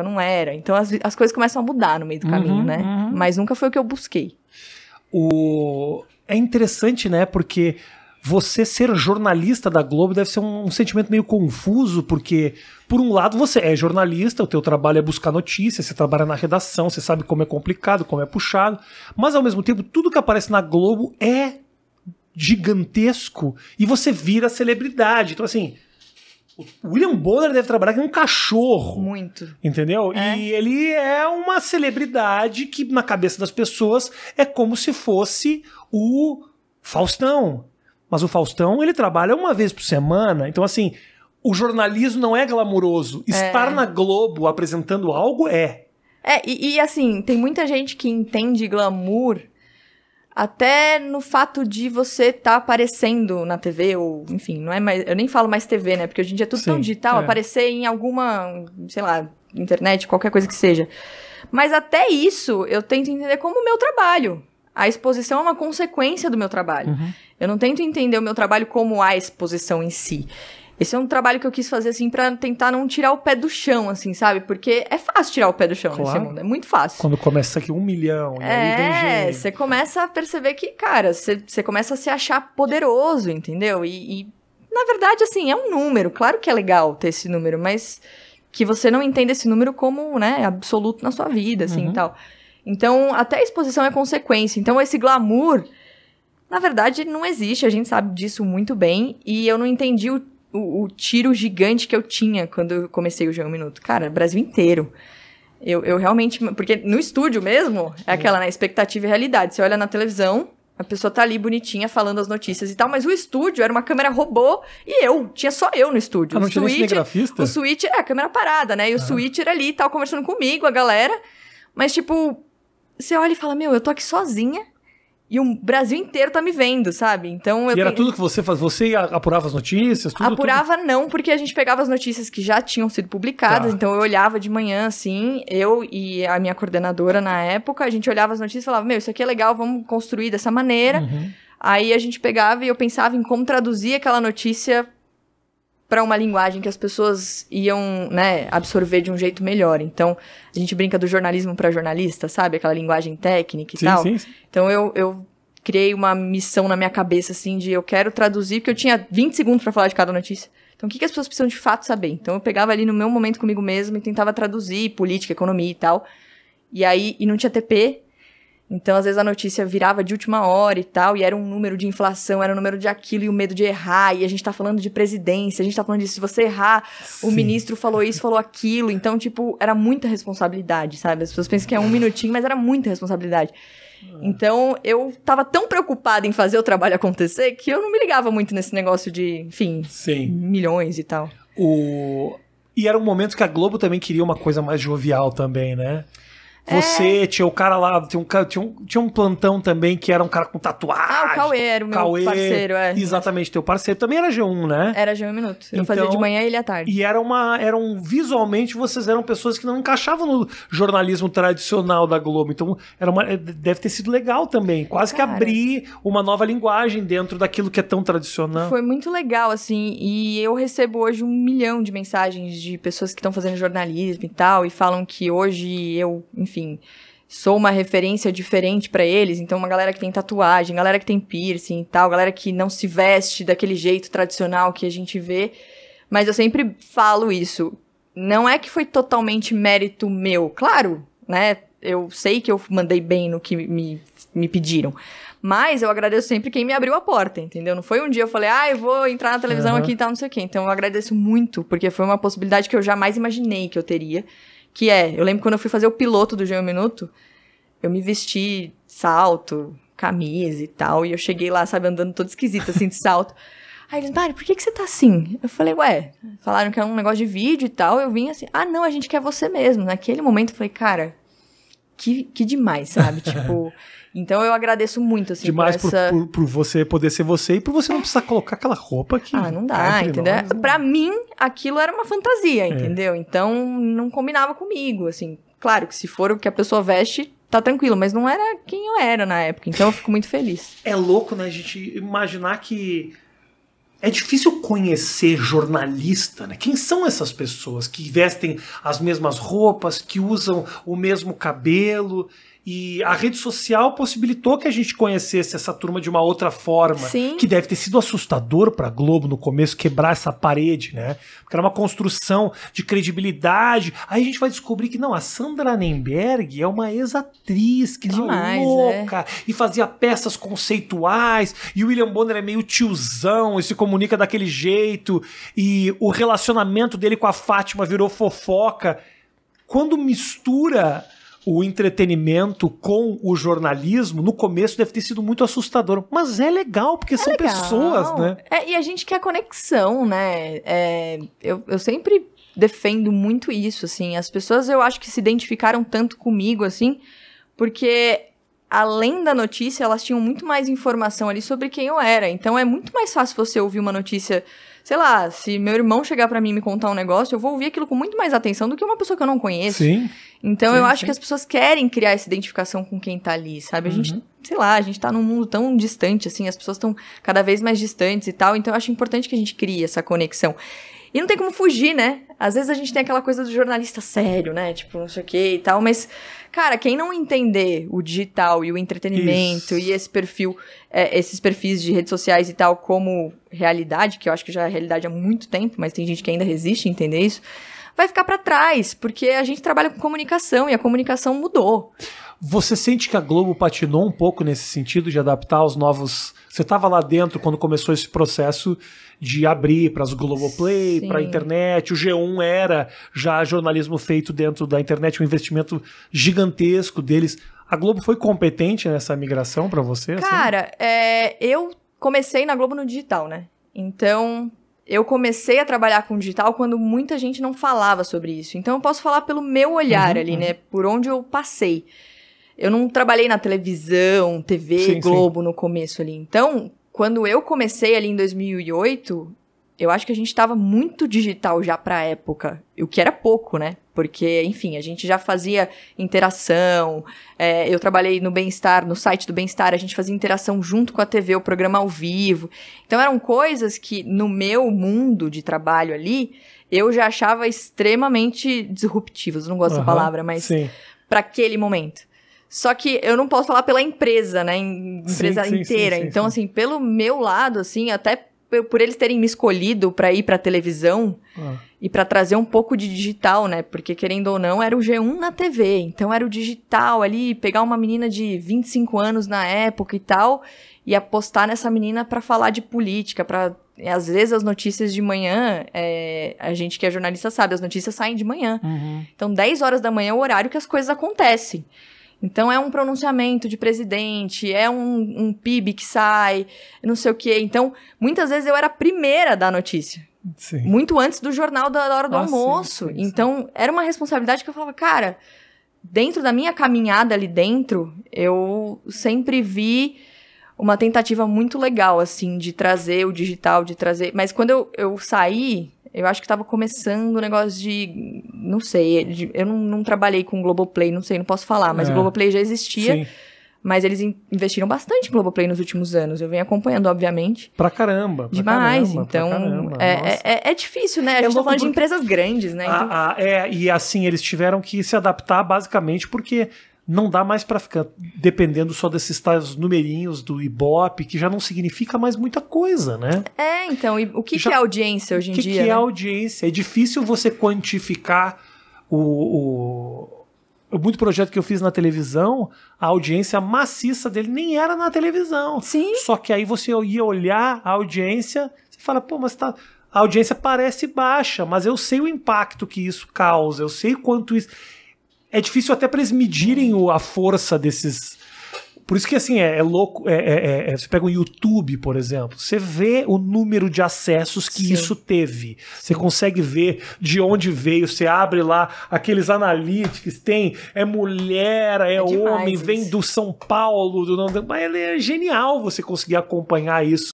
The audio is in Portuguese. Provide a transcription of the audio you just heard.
não era. Então as coisas começam a mudar no meio do caminho, né? Mas nunca foi o que eu busquei. É interessante, né? Porque você ser jornalista da Globo deve ser um sentimento meio confuso, porque, por um lado, você é jornalista, o teu trabalho é buscar notícias, você trabalha na redação, você sabe como é complicado, como é puxado, mas, ao mesmo tempo, tudo que aparece na Globo é gigantesco e você vira celebridade. Então, assim, o William Bonner deve trabalhar com um cachorro. Muito. Entendeu? E ele é uma celebridade que, na cabeça das pessoas, é como se fosse o Faustão. Mas o Faustão, ele trabalha uma vez por semana. Então, assim, o jornalismo não é glamouroso. Estar na Globo apresentando algo é. E assim, tem muita gente que entende glamour até no fato de você estar aparecendo na TV, ou, enfim, não é mais. Eu nem falo mais TV, né? Porque hoje em dia é tudo tão digital, aparecer em alguma, sei lá, internet, qualquer coisa que seja. Mas até isso eu tento entender como o meu trabalho. A exposição é uma consequência do meu trabalho. Eu não tento entender o meu trabalho como a exposição em si. Esse é um trabalho que eu quis fazer, assim, pra tentar não tirar o pé do chão, assim, sabe? Porque é fácil tirar o pé do chão nesse mundo, é muito fácil. Quando começa aqui 1 milhão, e aí vem gente. Você começa a perceber que, cara, você começa a se achar poderoso, entendeu? E, na verdade, assim, é um número. Claro que é legal ter esse número, mas que você não entenda esse número como, né, absoluto na sua vida, assim, e tal. Então, até a exposição é consequência. Então, esse glamour, na verdade, não existe. A gente sabe disso muito bem. E eu não entendi o tiro gigante que eu tinha quando eu comecei o G1 Minuto. Cara, Brasil inteiro. Eu realmente... Porque no estúdio mesmo, é aquela, né, expectativa e realidade. Você olha na televisão, a pessoa tá ali bonitinha falando as notícias e tal, mas o estúdio era uma câmera robô e tinha só eu no estúdio. Não tinha nem cinegrafista? O switch, a câmera parada, né? E o switcher ali e tal, conversando comigo, a galera. Mas, tipo... Você olha e fala, eu tô aqui sozinha e o Brasil inteiro tá me vendo, sabe? Então E era tudo que você fazia? Você apurava as notícias? Apurava não, porque a gente pegava as notícias que já tinham sido publicadas, então eu olhava de manhã, assim, eu e a minha coordenadora na época, a gente olhava as notícias e falava, isso aqui é legal, vamos construir dessa maneira. Aí a gente pegava e eu pensava em como traduzir aquela notícia para uma linguagem que as pessoas iam, né, absorver de um jeito melhor. Então, a gente brinca do jornalismo para jornalista, sabe? Aquela linguagem técnica e tal. Sim. Então, eu criei uma missão na minha cabeça, assim, de eu quero traduzir, porque eu tinha 20 segundos para falar de cada notícia. Então, o que as pessoas precisam de fato saber? Então, eu pegava ali no meu momento comigo mesmo e tentava traduzir política, economia e tal. E não tinha TP. Então, às vezes, a notícia virava de última hora e tal, e era um número de inflação, era um número de aquilo, e o medo de errar, e a gente tá falando de presidência, a gente tá falando disso, se você errar, o ministro falou isso, falou aquilo, então, tipo, era muita responsabilidade, sabe? As pessoas pensam que é 1 minutinho, mas era muita responsabilidade. Então, eu tava tão preocupada em fazer o trabalho acontecer, que eu não me ligava muito nesse negócio de, enfim, milhões e tal. E eram momentos que a Globo também queria uma coisa mais jovial também, né? Você tinha o cara lá, tinha um plantão também que era um cara com tatuagem. O Cauê era o meu parceiro, Exatamente, teu parceiro. Também era G1, né? Era G1 Minuto. Eu fazia de manhã e ele à tarde. E visualmente vocês eram pessoas que não encaixavam no jornalismo tradicional da Globo. Então deve ter sido legal também. Quase que abrir uma nova linguagem dentro daquilo que é tão tradicional. Foi muito legal, assim. E eu recebo hoje 1 milhão de mensagens de pessoas que estão fazendo jornalismo e tal. E falam que hoje eu, enfim, sou uma referência diferente pra eles. Então, uma galera que tem tatuagem, galera que tem piercing e tal, galera que não se veste daquele jeito tradicional que a gente vê. Mas eu sempre falo isso. Não é que foi totalmente mérito meu. Claro, né? Eu sei que eu mandei bem no que me pediram. Mas eu agradeço sempre quem me abriu a porta, entendeu? Não foi um dia eu falei, eu vou entrar na televisão aqui e tal, não sei o quê. Então, eu agradeço muito, porque foi uma possibilidade que eu jamais imaginei que eu teria. Que eu lembro quando eu fui fazer o piloto do G1 Minuto, eu me vesti salto, camisa e tal, e eu cheguei lá, sabe, andando toda esquisita, assim, de salto. Aí eles, Mari, por que você tá assim? Eu falei, falaram que é um negócio de vídeo e tal, eu vim assim, não, a gente quer você mesmo. Naquele momento eu falei, cara, que demais, sabe? Tipo, então eu agradeço muito, assim, demais por você poder ser você e por você não precisar colocar aquela roupa que... não dá, entendeu? Nós, Pra mim, aquilo era uma fantasia, entendeu? Então, não combinava comigo, assim. Claro que se for o que a pessoa veste, tá tranquilo, mas não era quem eu era na época, então eu fico muito feliz. É louco, né, a gente imaginar que é difícil conhecer jornalista, né? Quem são essas pessoas que vestem as mesmas roupas, que usam o mesmo cabelo? E a rede social possibilitou que a gente conhecesse essa turma de uma outra forma. Sim. Que deve ter sido assustador para a Globo no começo quebrar essa parede, né? Porque era uma construção de credibilidade. Aí a gente vai descobrir que não, a Sandra Nemberg é uma ex-atriz que Demais, louca e fazia peças conceituais. E o William Bonner é meio tiozão e se comunica daquele jeito. E o relacionamento dele com a Fátima virou fofoca. Quando mistura o entretenimento com o jornalismo, no começo deve ter sido muito assustador. Mas é legal, porque são legal. Pessoas, né? E a gente quer conexão, né? Eu sempre defendo muito isso, assim. As pessoas, eu acho que se identificaram tanto comigo, assim, porque além da notícia, elas tinham muito mais informação ali sobre quem eu era. Então é muito mais fácil você ouvir uma notícia. Sei lá, se meu irmão chegar pra mim e me contar um negócio, eu vou ouvir aquilo com muito mais atenção do que uma pessoa que eu não conheço. Sim. Então eu acho que as pessoas querem criar essa identificação com quem tá ali, sabe? A gente, sei lá, a gente tá num mundo tão distante, assim, as pessoas estão cada vez mais distantes e tal, então eu acho importante que a gente crie essa conexão. E não tem como fugir, né? Às vezes a gente tem aquela coisa do jornalista sério, né? Tipo, não sei o que e tal, mas, cara, quem não entender o digital e o entretenimento e esse perfil, esses perfis de redes sociais e tal como realidade, que eu acho que já é realidade há muito tempo, mas tem gente que ainda resiste a entender isso, vai ficar pra trás, porque a gente trabalha com comunicação e a comunicação mudou. Você sente que a Globo patinou um pouco nesse sentido de adaptar os novos... Você estava lá dentro quando começou esse processo de abrir para as Globoplay, para a internet. O G1 era já jornalismo feito dentro da internet, um investimento gigantesco deles. A Globo foi competente nessa migração para você? Cara, assim? Eu comecei na Globo no digital, né? Então, eu comecei a trabalhar com digital quando muita gente não falava sobre isso. Então, eu posso falar pelo meu olhar ali, né? Por onde eu passei. Eu não trabalhei na televisão, TV, Globo no começo ali. Então, quando eu comecei ali em 2008, eu acho que a gente estava muito digital já pra época. O que era pouco, né? Porque, enfim, a gente já fazia interação. Eu trabalhei no Bem-Estar, no site do Bem-Estar, a gente fazia interação junto com a TV, o programa ao vivo. Então, eram coisas que, no meu mundo de trabalho ali, eu já achava extremamente disruptivas. Não gosto dessa palavra, mas para aquele momento. Só que eu não posso falar pela empresa, né? Empresa inteira. Então, assim, pelo meu lado, assim, até por eles terem me escolhido pra ir pra televisão e pra trazer um pouco de digital, né? Porque, querendo ou não, era o G1 na TV. Então, era o digital ali, pegar uma menina de 25 anos na época e tal, e apostar nessa menina pra falar de política, pra... Às vezes, as notícias de manhã, a gente que é jornalista sabe, as notícias saem de manhã. Então, 10 horas da manhã é o horário que as coisas acontecem. Então, é um pronunciamento de presidente, é um PIB que sai, não sei o quê. Então, muitas vezes eu era a primeira da notícia. Muito antes do jornal da hora do almoço. Então, era uma responsabilidade que eu falava, cara, dentro da minha caminhada ali dentro, eu sempre vi uma tentativa muito legal, assim, de trazer o digital, de trazer... Mas quando eu saí... Eu acho que estava começando o negócio de... Não sei, eu não trabalhei com Globoplay, não sei, não posso falar. Mas o Globoplay já existia. Mas eles investiram bastante em Globoplay nos últimos anos. Eu venho acompanhando, obviamente. Pra caramba. Demais. Então, é difícil, né? A gente tá falando de empresas grandes, né? Então... E assim, eles tiveram que se adaptar basicamente porque... Não dá mais para ficar dependendo só desses tais numerinhos do Ibope, que já não significa mais muita coisa, né? Então, e o que é audiência hoje em dia? O que é audiência? É difícil você quantificar muito projeto que eu fiz na televisão, a audiência maciça dele nem era na televisão. Só que aí você ia olhar a audiência, você fala, pô, mas a audiência parece baixa, mas eu sei o impacto que isso causa, eu sei quanto isso... É difícil até para eles medirem a força desses... Por isso que, assim, é louco... Você pega o YouTube, por exemplo, você vê o número de acessos que isso teve. Você consegue ver de onde veio, você abre lá aqueles analytics, tem... É mulher, homem, vem do São Paulo... Mas é genial você conseguir acompanhar isso.